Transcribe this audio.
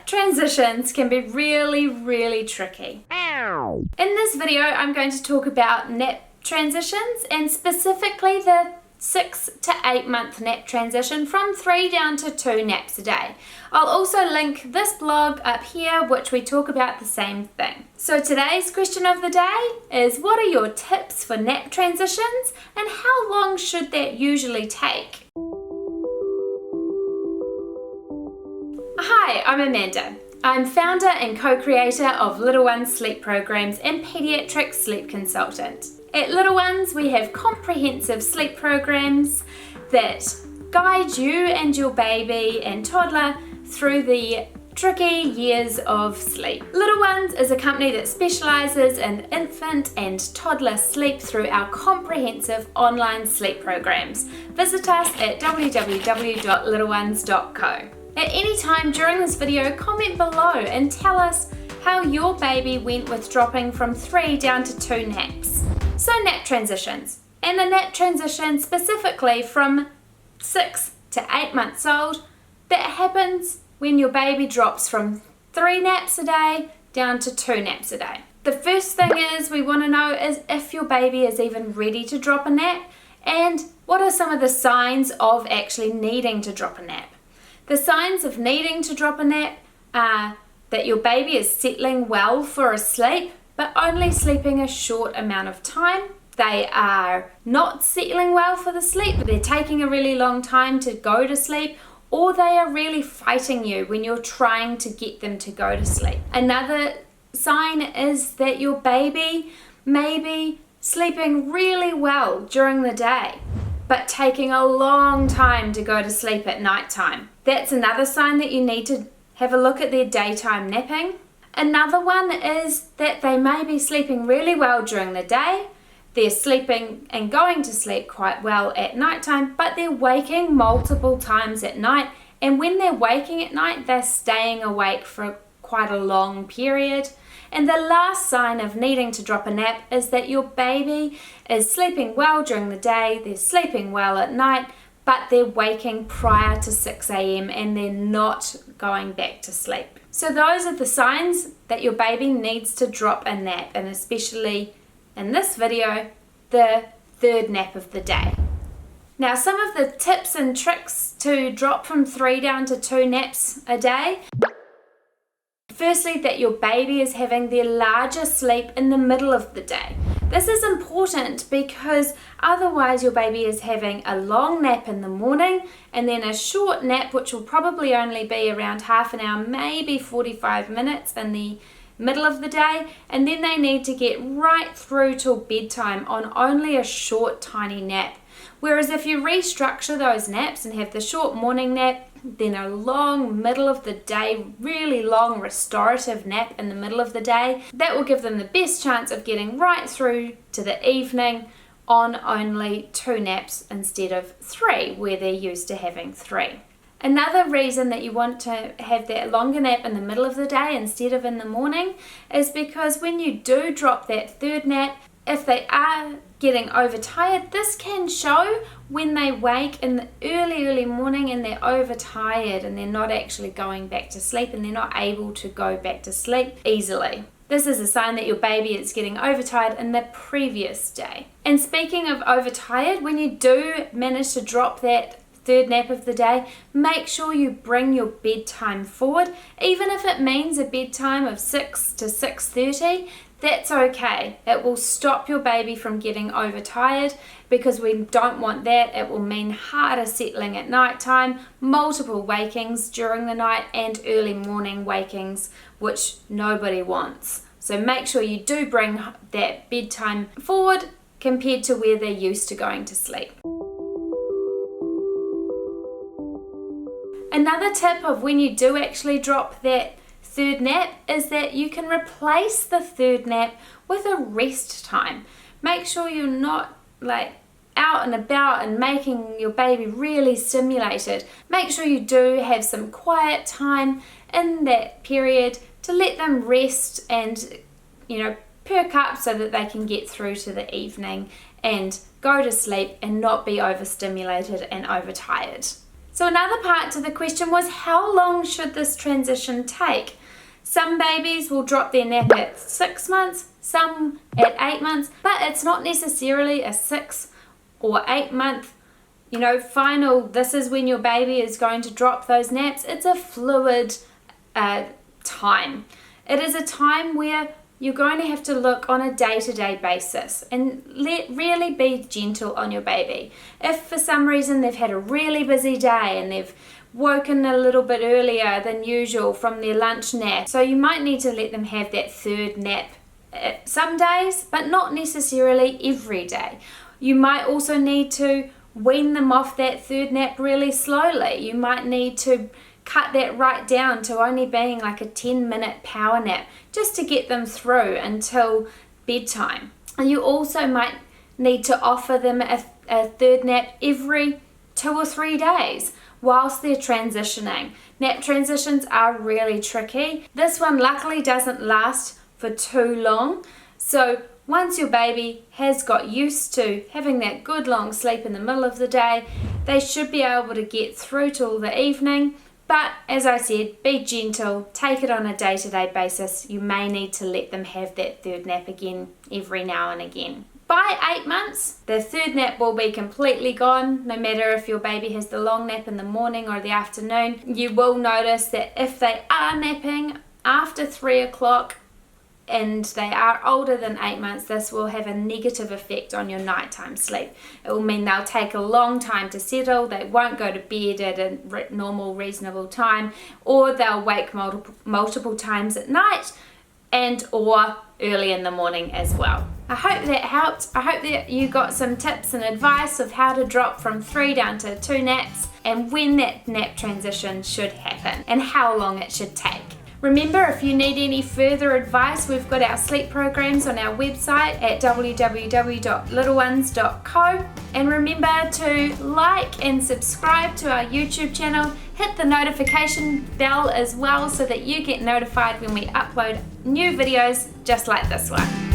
transitions can be really tricky. In this video, I'm going to talk about nap transitions and specifically the 6 to 8 month nap transition from 3 down to 2 naps a day. I'll also link this blog up here which we talk about the same thing. So today's question of the day is, what are your tips for nap transitions and how long should that usually take? Hi, I'm Amanda. I'm founder and co-creator of Little Ones Sleep Programs and pediatric sleep consultant. At Little Ones, we have comprehensive sleep programs that guide you and your baby and toddler through the tricky years of sleep. Little Ones is a company that specializes in infant and toddler sleep through our comprehensive online sleep programs. Visit us at www.little-ones.co. At any time during this video, comment below and tell us how your baby went with dropping from 3 down to 2 naps. So nap transitions, and the nap transition specifically from 6 to 8 months old, that happens when your baby drops from 3 naps a day down to 2 naps a day. The first thing is we want to know is if your baby is even ready to drop a nap and what are some of the signs of actually needing to drop a nap. The signs of needing to drop a nap are that your baby is settling well for a sleep, but only sleeping a short amount of time. They are not settling well for the sleep, they're taking a really long time to go to sleep, or they are really fighting you when you're trying to get them to go to sleep. Another sign is that your baby may be sleeping really well during the day, but taking a long time to go to sleep at nighttime. That's another sign that you need to have a look at their daytime napping. Another one is that they may be sleeping really well during the day, they're sleeping and going to sleep quite well at nighttime, but they're waking multiple times at night, and when they're waking at night, they're staying awake for quite a long period. And the last sign of needing to drop a nap is that your baby is sleeping well during the day, they're sleeping well at night, but they're waking prior to 6 a.m. and they're not going back to sleep. So those are the signs that your baby needs to drop a nap, and especially in this video, the 3rd nap of the day. Now, some of the tips and tricks to drop from 3 down to 2 naps a day. Firstly, that your baby is having their largest sleep in the middle of the day. This is important because otherwise your baby is having a long nap in the morning and then a short nap, which will probably only be around half an hour, maybe 45 minutes in the middle of the day, and then they need to get right through till bedtime on only a short tiny nap. Whereas if you restructure those naps and have the short morning nap, then a long middle of the day, really long restorative nap in the middle of the day, that will give them the best chance of getting right through to the evening on only 2 naps instead of 3, where they're used to having 3. Another reason that you want to have that longer nap in the middle of the day instead of in the morning is because when you do drop that 3rd nap, if they are getting overtired, this can show when they wake in the early morning and they're overtired and they're not actually going back to sleep and they're not able to go back to sleep easily. This is a sign that your baby is getting overtired in the previous day. And speaking of overtired, when you do manage to drop that 3rd nap of the day, make sure you bring your bedtime forward. Even if it means a bedtime of 6 to 6:30, that's okay. It will stop your baby from getting overtired because we don't want that. It will mean harder settling at night time, multiple wakings during the night, and early morning wakings, which nobody wants. So make sure you do bring that bedtime forward compared to where they're used to going to sleep. Another tip of when you do actually drop that 3rd nap is that you can replace the 3rd nap with a rest time. Make sure you're not out and about and making your baby really stimulated. Make sure you do have some quiet time in that period to let them rest and, perk up so that they can get through to the evening and go to sleep and not be overstimulated and overtired. So another part to the question was, how long should this transition take? Some babies will drop their nap at 6 months, some at 8 months, but it's not necessarily a 6 or 8 month, final, this is when your baby is going to drop those naps. It's a fluid time. It is a time where you're going to have to look on a day-to-day basis and really be gentle on your baby. If for some reason they've had a really busy day and they've woken a little bit earlier than usual from their lunch nap, so you might need to let them have that third nap some days, but not necessarily every day. You might also need to wean them off that third nap really slowly. You might need to cut that right down to only being like a 10-minute power nap just to get them through until bedtime. And you also might need to offer them a third nap every 2 or 3 days whilst they're transitioning. Nap transitions are really tricky. This one luckily doesn't last for too long. So once your baby has got used to having that good long sleep in the middle of the day, they should be able to get through till the evening. But as I said, be gentle, take it on a day-to-day basis. You may need to let them have that third nap again every now and again. By 8 months, the third nap will be completely gone. No matter if your baby has the long nap in the morning or the afternoon, you will notice that if they are napping after 3 o'clock and they are older than 8 months, this will have a negative effect on your nighttime sleep. It will mean they'll take a long time to settle, they won't go to bed at a normal, reasonable time, or they'll wake multiple times at night or early in the morning as well. I hope that helped. I hope that you got some tips and advice of how to drop from 3 down to 2 naps and when that nap transition should happen and how long it should take. Remember, if you need any further advice, we've got our sleep programs on our website at www.littleuones.co. And remember to like and subscribe to our YouTube channel. Hit the notification bell as well so that you get notified when we upload new videos just like this one.